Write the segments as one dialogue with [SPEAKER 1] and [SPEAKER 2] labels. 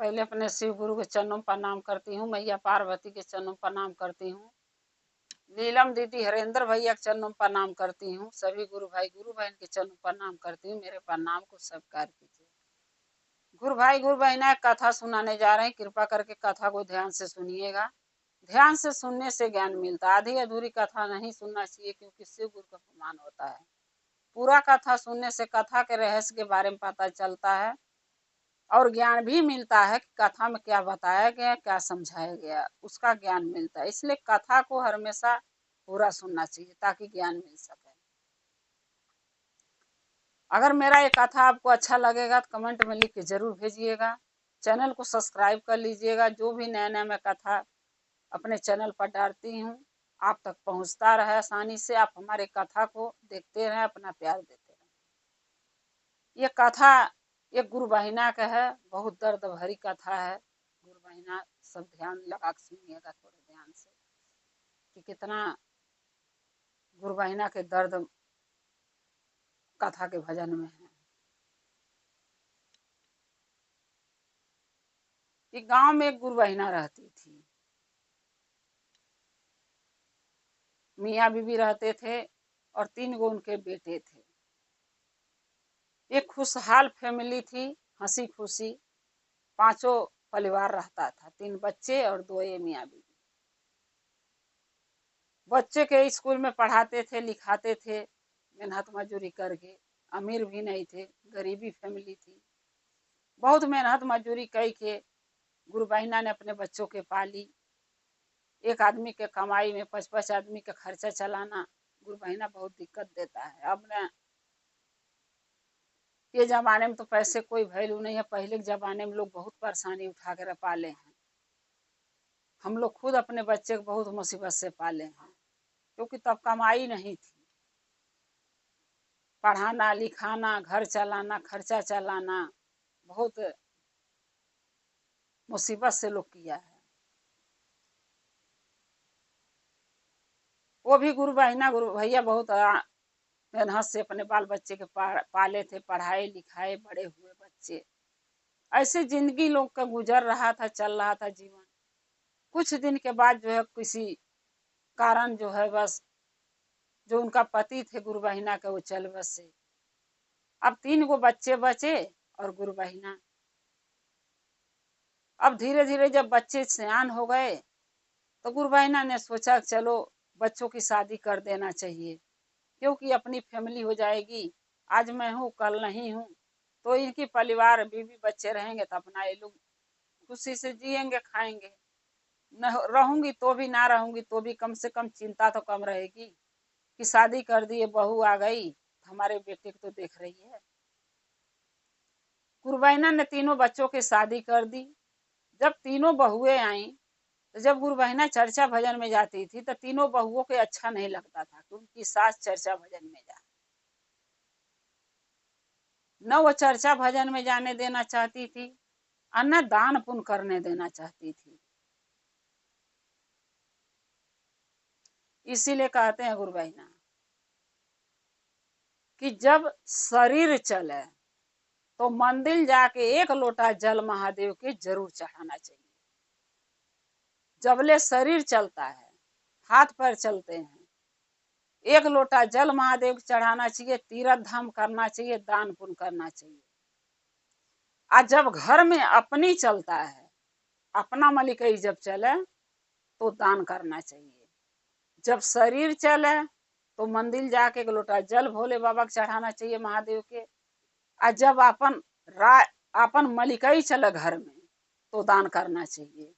[SPEAKER 1] पहले अपने शिव गुरु के चरणों में प्रणाम करती हूँ, मैया पार्वती के चरणों में प्रणाम करती हूँ, नीलम दीदी हरेंद्र भैया के चरणों में प्रणाम करती हूँ, सभी गुरु भाई गुरु बहन के चरणों में प्रणाम करती हूँ। मेरे प्रणाम को स्वीकार कीजिए। गुरु भाई गुरु बहना कथा सुनाने जा रहे हैं, कृपा करके कथा को ध्यान से सुनिएगा। ध्यान से सुनने से ज्ञान मिलता है, आधी अधूरी कथा नहीं सुनना चाहिए, क्योंकि शिव गुरु का अपमान होता है। पूरा कथा सुनने से कथा के रहस्य के बारे में पता चलता है और ज्ञान भी मिलता है कि कथा में क्या बताया गया, क्या समझाया गया, उसका ज्ञान मिलता है। इसलिए कथा को हमेशा पूरा सुनना चाहिए ताकि ज्ञान मिल सके। अगर मेरा ये कथा आपको अच्छा लगेगा तो कमेंट में लिख के जरूर भेजिएगा। चैनल को सब्सक्राइब कर लीजिएगा। जो भी नया नया मैं कथा अपने चैनल पर डालती हूँ आप तक पहुँचता रहे आसानी से। आप हमारे कथा को देखते रहें, अपना प्यार देते रहें। ये कथा एक गुरु बहिना का है, बहुत दर्द भरी कथा है। गुरु बहिना सब ध्यान लगा के सुनिएगा थोड़े ध्यान से कि कितना गुरु बहिना के दर्द कथा के भजन में है। कि गांव में एक गुरु बहिना रहती थी, मियाँ बीबी रहते थे और 3 गो उनके बेटे थे। एक खुशहाल फैमिली थी, हंसी खुशी 5 परिवार रहता था, 3 बच्चे और 2 ये मियाँ बीबी। बच्चे के स्कूल में पढ़ाते थे, लिखाते थे, मेहनत मजदूरी करके। अमीर भी नहीं थे, गरीबी फैमिली थी। बहुत मेहनत मजदूरी कई के गुरु बहिना ने अपने बच्चों के पाली। एक आदमी के कमाई में 5-5 आदमी का खर्चा चलाना गुरु बहिना बहुत दिक्कत देता है। अब न ये जमाने में तो पैसे कोई वैल्यू नहीं है, पहले के जमाने में लोग बहुत परेशानी उठा कर पाले हैं। हम लोग खुद अपने बच्चे को बहुत मुसीबत से पाले हैं, क्योंकि तब कमाई नहीं थी। पढ़ाना लिखाना, घर चलाना, खर्चा चलाना बहुत मुसीबत से लोग किया है। वो भी गुरु बहिना गुरु भैया बहुत मेहनत से अपने बाल बच्चे के पाले थे, पढ़ाए लिखाए बड़े हुए बच्चे। ऐसे जिंदगी लोग का गुजर रहा था, चल रहा था जीवन। कुछ दिन के बाद जो है किसी कारण जो है बस जो उनका पति थे गुरु बहिना के वो चल बसे। अब 3 गो बच्चे बचे और गुरु बहिना। अब धीरे धीरे जब बच्चे सयान हो गए तो गुरु बहिना ने सोचा चलो बच्चों की शादी कर देना चाहिए, क्योंकि अपनी फैमिली हो जाएगी। आज मैं हूँ कल नहीं हूँ, तो इनकी परिवार बीवी बच्चे रहेंगे तो अपना ये लोग खुशी से जिएंगे खाएंगे। न रहूंगी तो भी ना रहूंगी तो भी कम से कम चिंता तो कम रहेगी कि शादी कर दिए, बहू आ गई, हमारे बेटे को तो देख रही है। गुरु बहिना ने 3 बच्चों की शादी कर दी। जब 3 बहुएं आई तो जब गुरु बहिना चर्चा भजन में जाती थी तो 3 बहुओं को अच्छा नहीं लगता था कि उनकी सास चर्चा भजन में जाए। न वो चर्चा भजन में जाने देना चाहती थी और न दान पुण्य करने देना चाहती थी। इसीलिए कहते हैं गुरु बहिना कि जब शरीर चले तो मंदिर जाके 1 लोटा जल महादेव के जरूर चढ़ाना चाहिए। जबले शरीर चलता है, हाथ पैर चलते हैं, 1 लोटा जल महादेव को चढ़ाना चाहिए, तीर्थ धाम करना चाहिए, दान पुण्य करना चाहिए। आज जब घर में अपनी चलता है, अपना मलिकई जब चले तो दान करना चाहिए। जब शरीर चले तो मंदिर जाके 1 लोटा जल भोले बाबा को चढ़ाना चाहिए महादेव के। आज जब अपन मलिकई चले घर में तो दान करना चाहिए।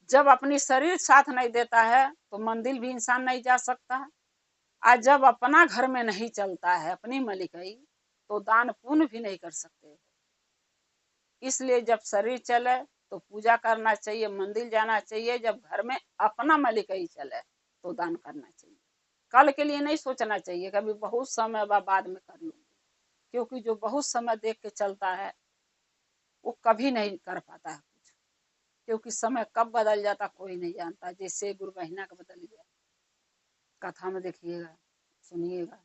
[SPEAKER 1] जब अपनी शरीर साथ नहीं देता है तो मंदिर भी इंसान नहीं जा सकता। आज जब अपना घर में नहीं चलता है अपनी मलिकई तो दान पुण्य भी नहीं कर सकते। इसलिए जब शरीर चले तो पूजा करना चाहिए, मंदिर जाना चाहिए। जब घर में अपना मलिकई चले तो दान करना चाहिए। कल के लिए नहीं सोचना चाहिए कभी बहुत समय बाद में कर लूंगी, क्योंकि जो बहुत समय देख के चलता है वो कभी नहीं कर पाता है कुछ, क्योंकि समय कब बदल जाता कोई नहीं जानता। जैसे गुरु बहिना का बदल गया, कथा में देखिएगा सुनिएगा।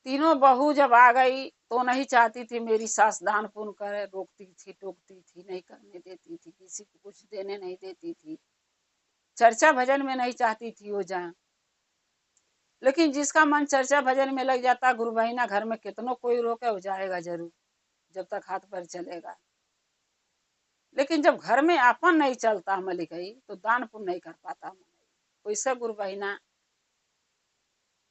[SPEAKER 1] तीनों बहू जब आ गई तो नहीं चाहती थी मेरी सास दान पुण्य करे, रोकती थी, टोकती थी, नहीं करने देती थी, किसी को कुछ देने नहीं देती थी, चर्चा भजन में नहीं चाहती थी वो जाए। लेकिन जिसका मन चर्चा भजन में लग जाता, गुरु बहिना घर में कितनों कोई रोके वो जाएगा जरूर, जब तक हाथ पैर चलेगा। लेकिन जब घर में अपन नहीं चलता मलिकई तो दान पुण्य नहीं कर पाता। वैसे गुरु बहिना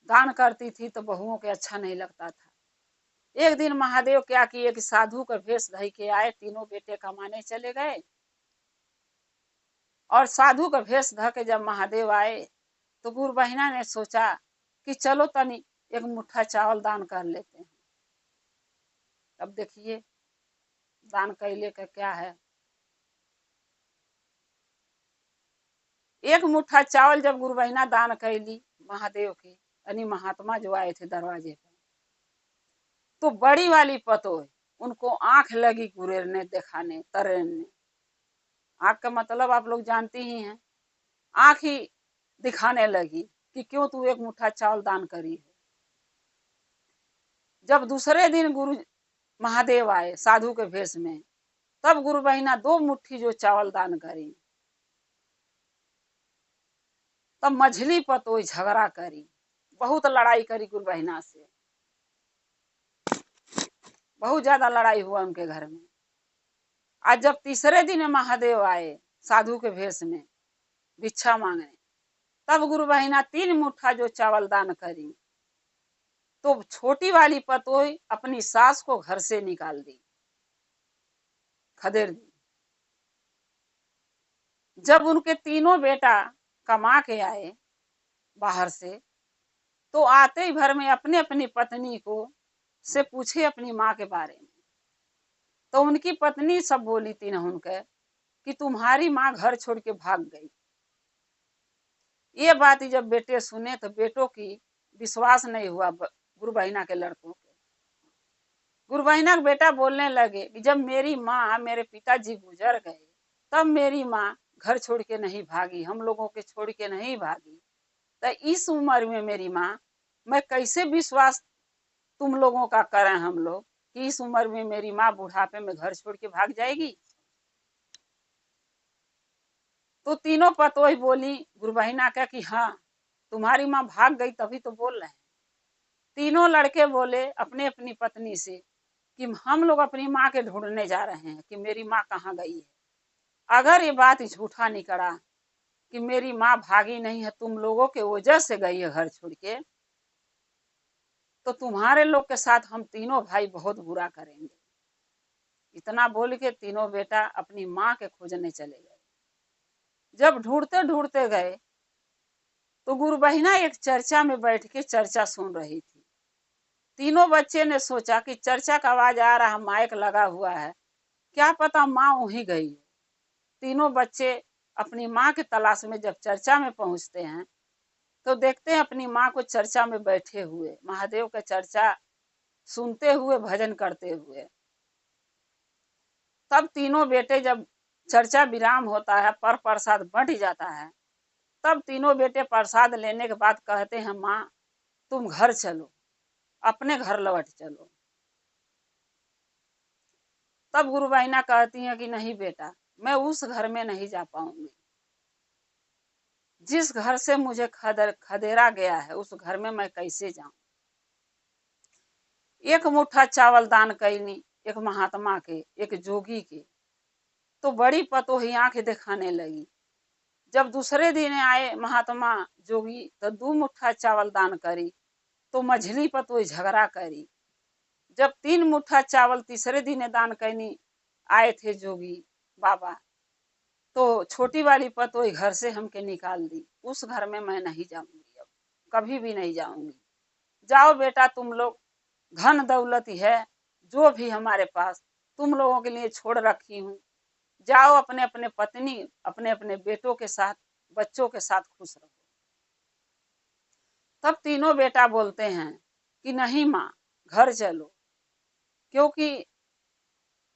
[SPEAKER 1] दान करती थी तो बहुओं के अच्छा नहीं लगता था। एक दिन महादेव क्या किए कि साधु का भेष धई के आए, तीनों बेटे कमाने चले गए। और साधु का भेष ध के जब महादेव आए तो गुरु बहिना ने सोचा कि चलो तनी एक मुट्ठा चावल दान कर लेते हैं। अब देखिए दान कैले का क्या है। एक मुट्ठा चावल जब गुरु बहिना दान कैली महादेव के, यानी महात्मा जो आए थे दरवाजे पर, तो बड़ी वाली पतोह उनको आंख लगी गुरेरने, दिखाने, तरेरने। आंख का मतलब आप लोग जानती ही हैं, आंख ही दिखाने लगी कि क्यों तू एक मुट्ठा चावल दान करी है। जब दूसरे दिन गुरु महादेव आए साधु के भेष में, तब गुरु बहिना 2 मुट्ठी जो चावल दान करी। तब मझली पतोह झगड़ा करी, बहुत लड़ाई करी गुरु बहिना से, बहुत ज्यादा लड़ाई हुआ उनके घर में। आज जब तीसरे दिन महादेव आए साधु के भेष में भिक्षा मांगने, तब गुरु बहिना 3 मुट्ठा जो चावल दान करी, तो छोटी वाली पतोह अपनी सास को घर से निकाल दी, खदेड़ दी। जब उनके तीनों बेटा कमा के आए बाहर से, तो आते ही भर में अपने अपनी पत्नी को से पूछे अपनी माँ के बारे में। तो उनकी पत्नी सब बोली थी ना उनके कि तुम्हारी माँ घर छोड़ के भाग गई। ये बात जब बेटे सुने तो बेटों की विश्वास नहीं हुआ गुरु बहिना के लड़कों के। गुरु बहिना के बेटा बोलने लगे कि जब मेरी माँ, मेरे पिताजी गुजर गए, तब मेरी माँ घर छोड़ के नहीं भागी, हम लोगों के छोड़ के नहीं भागी। तो इस उम्र में मेरी माँ, मैं कैसे विश्वास तुम लोगों का करें हम लोग कि इस उम्र में मेरी माँ बुढ़ापे में घर छोड़ के भाग जाएगी। तो तीनों पतोह बोली गुरु बहिना का कि हाँ तुम्हारी माँ भाग गई तभी तो बोल रहे हैं। तीनों लड़के बोले अपने अपनी पत्नी से कि हम लोग अपनी माँ के ढूंढने जा रहे हैं कि मेरी माँ कहाँ गई है। अगर ये बात झूठा निकला कि मेरी माँ भागी नहीं है, तुम लोगों के वजह से गई है घर छोड़ के, तो तुम्हारे लोग के साथ हम तीनों भाई बहुत बुरा करेंगे। इतना बोल के तीनों बेटा अपनी माँ के खोजने चले गए। जब ढूंढते ढूंढते गए तो गुरु बहिना एक चर्चा में बैठ के चर्चा सुन रही थी। तीनों बच्चे ने सोचा कि चर्चा का आवाज आ रहा, माइक लगा हुआ है, क्या पता माँ वहीं गई। तीनों बच्चे अपनी माँ की तलाश में जब चर्चा में पहुंचते हैं तो देखते हैं अपनी माँ को चर्चा में बैठे हुए, महादेव का चर्चा सुनते हुए, भजन करते हुए। तब तीनों बेटे जब चर्चा विराम होता है, पर प्रसाद बंट जाता है, तब तीनों बेटे प्रसाद लेने के बाद कहते हैं माँ तुम घर चलो, अपने घर लौट चलो। तब गुरु बहिना कहती है कि नहीं बेटा, मैं उस घर में नहीं जा पाऊंगी। जिस घर से मुझे खदेड़ा गया है उस घर में मैं कैसे जाऊं। एक मुट्ठा चावल दान कैली एक महात्मा के, एक जोगी के, तो बड़ी पतोही आंख दिखाने लगी। जब दूसरे दिन आए महात्मा जोगी तो 2 मुट्ठा चावल दान करी, तो मझली पतोही झगड़ा करी। जब 3 मुट्ठा चावल तीसरे दिन दान करनी आए थे जोगी बाबा, तो छोटी वाली पतोही घर से हमके निकाल दी। उस घर में मैं नहीं जाऊंगी, अब कभी भी नहीं जाऊंगी। जाओ बेटा तुम लोग, धन दौलत है जो भी हमारे पास तुम लोगों के लिए छोड़ रखी हूँ, जाओ अपने अपने पत्नी, अपने अपने बेटों के साथ, बच्चों के साथ खुश रहो। तब तीनों बेटा बोलते हैं कि नहीं माँ घर चलो, क्योंकि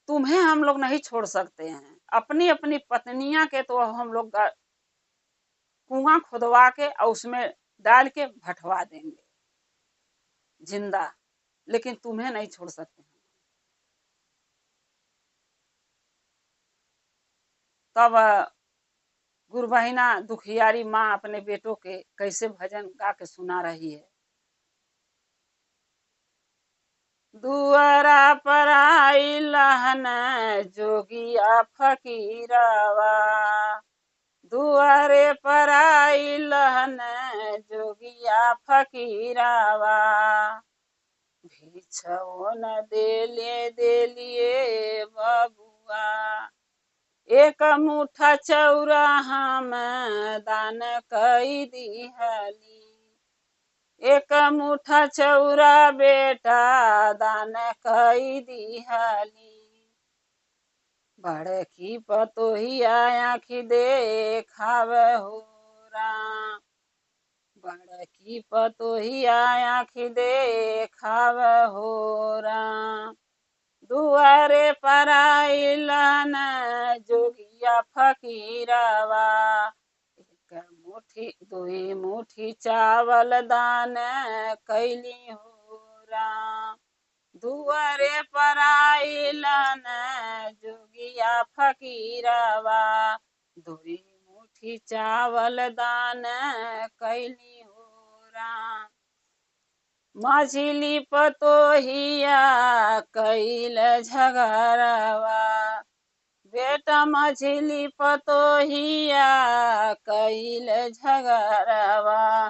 [SPEAKER 1] तुम्हें हम लोग नहीं छोड़ सकते हैं। अपनी अपनी पत्नियां के तो हम लोग कुआं खुदवा के और उसमें डाल के भटवा देंगे जिंदा। लेकिन तुम्हें नहीं छोड़ सकते। तब गुरबहिना दुखियारी माँ अपने बेटों के कैसे भजन गा के सुना रही है। दुआरा पर आई लहन जोगिया फकीरवा, दुआरे पर आई लहन जोगिया फकीरवा, भिक्षो न देलिए बबुआ, एक मुठा चौरा हम दान कई दिहली, एक मुठा चौरा बेटा दान कई दिहली, बड़की पतोहिया आँखि देखाव हो राम, बड़की पतोहिया आँखि देखाव हो राम, दुआरे पर आइलन जोगिया फकीरवा, एक मुट्ठी दुई मुट्ठी चावल दान कैली हो राम, दुआरे पर आइलन जोगिया फकीरवा, दुई मुट्ठी चावल दान कैली हो राम, मछली पतोहिया कैल झगड़वा, बेटा मछली पतोहिया कैल झगड़वा,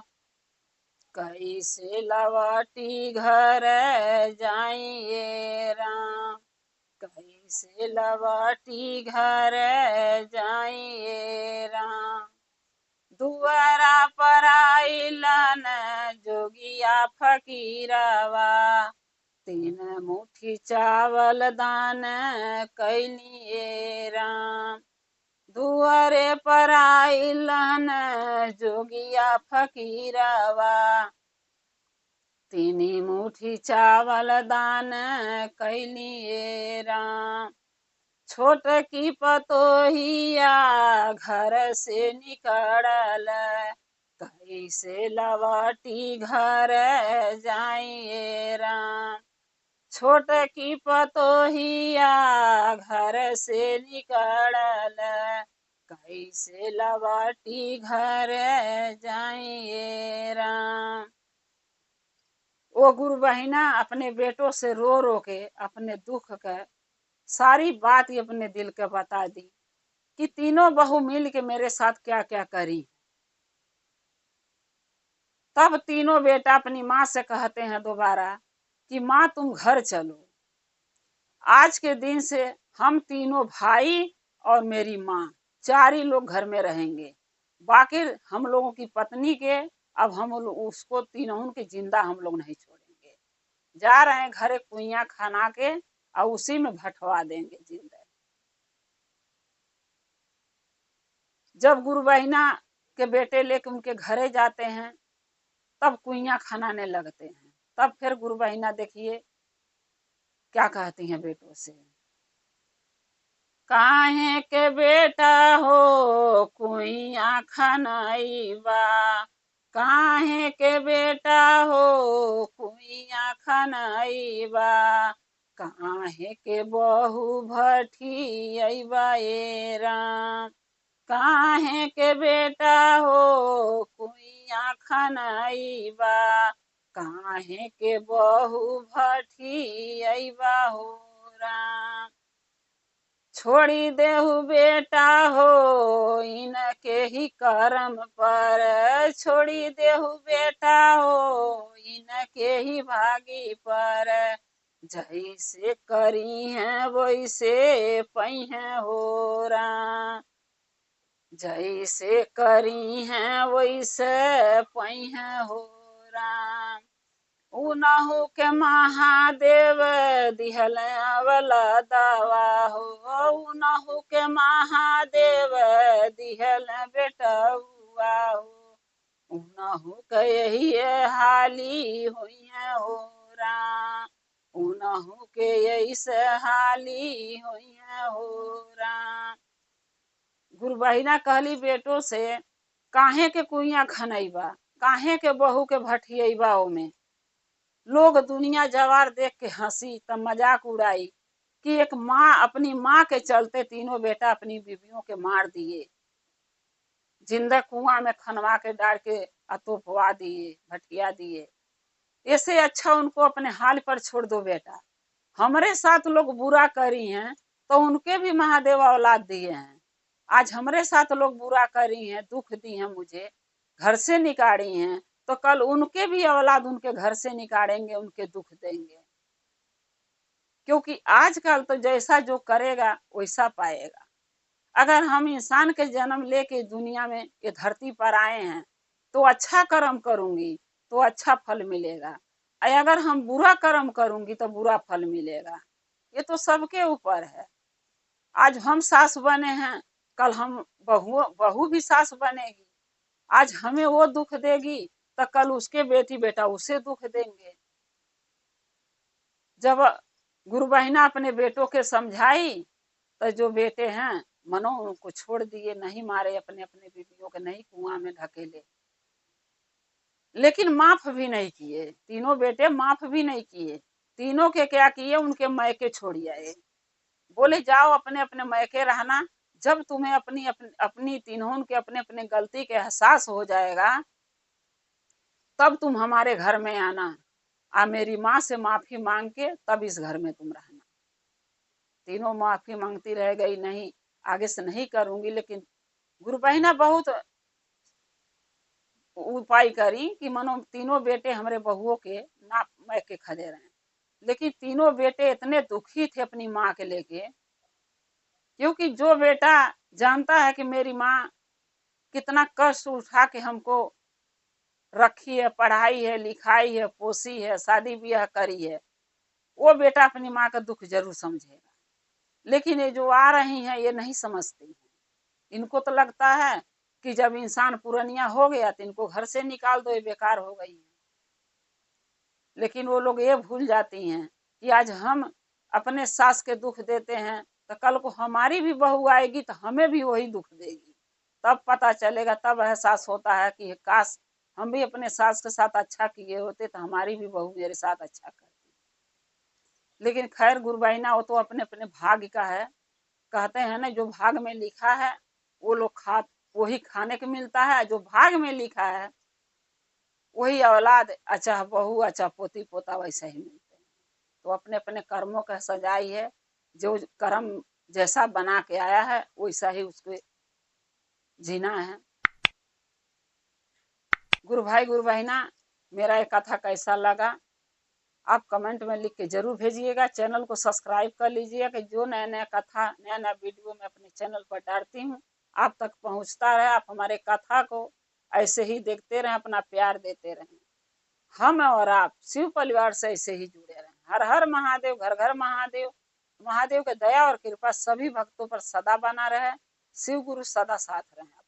[SPEAKER 1] कैसे लवटी घर जाइए राम, कैसे लवटी घर जाइए राम, दुआरा पर आइलन जोगिया फकीरवा, तीन मुट्ठी चावल दान कैलिए राम, दुआरे पर आइलन जोगिया फकीरवा, तीन मुट्ठी चावल दान कैलिए राम, छोट की पतोहिया घर से निकलल, कैसे लवटी घर जाइए राम, छोट की पतोहिया घर से निकलल, कैसे लवटी घर जाइए राम। वो गुरु बहिना अपने बेटों से रो रो के अपने दुख का सारी बात ही अपने दिल के बता दी कि तीनों बहू मिल के मेरे साथ क्या क्या करी। तब तीनों बेटा अपनी माँ से कहते हैं दोबारा कि माँ तुम घर चलो, आज के दिन से हम तीनों भाई और मेरी माँ चार ही लोग घर में रहेंगे, बाकी हम लोगों की पत्नी के अब हम उसको तीनों के जिंदा हम लोग नहीं छोड़ेंगे, जा रहे हैं घरे कुइयां खाना के और उसी में भटवा देंगे जिंदा। जब गुरु बहिना के बेटे लेके उनके घरे जाते हैं तब कुइयां खनाने लगते हैं। तब फिर गुरु बहिना देखिए क्या कहती हैं बेटों से, काहे के बेटा हो कुइयां खनाइबा, काहे के बेटा हो कुइयां खनाइबा, काहे के बहू भठियाइबा ए राम, काहे के बेटा हो कुइयां खनाइबा, काहे के बहू भठियाइबा हो राम, छोड़ी देहु बेटा हो इनके ही कर्म पर, छोड़ी देहु बेटा हो इनके ही भागी पर, जैसे करी है वैसे पई है हो राम, जैसे करी है वैसे पई है हो राम, उनहु के महादेव दिहल वाला दावा हो, उनहु के महादेव दिहल बेटुआ हो, उनहु के यही हाली हुई हो राम, उनहु के ऐसे हाली हुई हो राम। गुरु बहिना कहली बेटों से, काहे के कुइयां खनैबा, काहे के बहू के भठियबा ओमे, लोग दुनिया जवार देख के हंसी तब मजाक उड़ाई कि एक माँ अपनी माँ के चलते तीनों बेटा अपनी बीवियों के मार दिए, जिंदा कुआं में खनवा के डाल के अतोपवा दिए, भटकिया दिए। इससे अच्छा उनको अपने हाल पर छोड़ दो बेटा। हमारे साथ लोग बुरा करी हैं तो उनके भी महादेव औलाद दिए हैं। आज हमारे साथ लोग बुरा करी हैं, दुख दी हैं, मुझे घर से निकाली हैं, तो कल उनके भी औलाद उनके घर से निकालेंगे, उनके दुख देंगे। क्योंकि आजकल तो जैसा जो करेगा वैसा पाएगा। अगर हम इंसान के जन्म लेके दुनिया में ये धरती पर आए हैं तो अच्छा कर्म करूंगी तो अच्छा फल मिलेगा, और अगर हम बुरा कर्म करूंगी तो बुरा फल मिलेगा। ये तो सबके ऊपर है। आज हम सास बने हैं, कल हम बहू भी सास बनेगी। आज हमें वो दुख देगी तो कल उसके बेटी बेटा उसे दुख देंगे। जब गुरु बहिना अपने बेटों के समझाई तो जो बेटे हैं मनो उनको छोड़ दिए, नहीं मारे अपने अपने बीवियों के, नहीं कुआं में ढकेले, लेकिन माफ भी नहीं किए। तीनों बेटे माफ भी नहीं किए। तीनों के क्या किए, उनके मैके छोड़ी आए, बोले जाओ अपने अपने मैके रहना। जब तुम्हें अपनी तीनों के अपने अपने गलती के एहसास हो जाएगा तब तुम हमारे घर में आना, मेरी माँ से माफी मांग के तब इस घर में तुम रहना। तीनों माफी मांगती रह गई, नहीं आगे से नहीं करूंगी। लेकिन गुरु बहिना बहुत उपाय करी कि मनो तीनों बेटे हमारे बहुओं के ना मैके खड़े रहे। लेकिन तीनों बेटे इतने दुखी थे अपनी माँ के लेके, क्योंकि जो बेटा जानता है कि मेरी माँ कितना कष्ट उठा के हमको रखी है, पढ़ाई है, लिखाई है, पोसी है, शादी ब्याह करी है, वो बेटा अपनी माँ का दुख जरूर समझेगा। लेकिन ये जो आ रही हैं ये नहीं समझती हैं। इनको तो लगता है कि जब इंसान पुरनिया हो गया तो इनको घर से निकाल दो, ये बेकार हो गई है। लेकिन वो लोग ये भूल जाती हैं कि आज हम अपने सास के दुख देते हैं तो कल को हमारी भी बहू आएगी तो हमें भी वही दुख देगी। तब पता चलेगा, तब एहसास होता है कि काश हम भी अपने सास के साथ अच्छा किए होते तो हमारी भी बहू मेरे साथ अच्छा करती। लेकिन खैर गुरु बहिना वो तो अपने अपने भाग्य का है। कहते हैं ना, जो भाग में लिखा है वो लोग वही खाने को मिलता है। जो भाग में लिखा है वही औलाद, अच्छा बहू, अच्छा पोती पोता वैसा ही मिलते हैं। तो अपने अपने कर्मों का सजाई है। जो कर्म जैसा बना के आया है वैसा ही उसको जीना है। गुरु भाई गुरु बहिना, मेरा ये कथा कैसा लगा आप कमेंट में लिख के जरूर भेजिएगा। चैनल को सब्सक्राइब कर लीजिएगा कि जो नया नया कथा, नया नया वीडियो मैं अपने चैनल पर डालती हूँ आप तक पहुँचता रहे। आप हमारे कथा को ऐसे ही देखते रहें, अपना प्यार देते रहें। हम और आप शिव परिवार से ऐसे ही जुड़े रहें। हर हर महादेव, घर घर महादेव। महादेव की दया और कृपा सभी भक्तों पर सदा बना रहे। शिव गुरु सदा साथ रहे।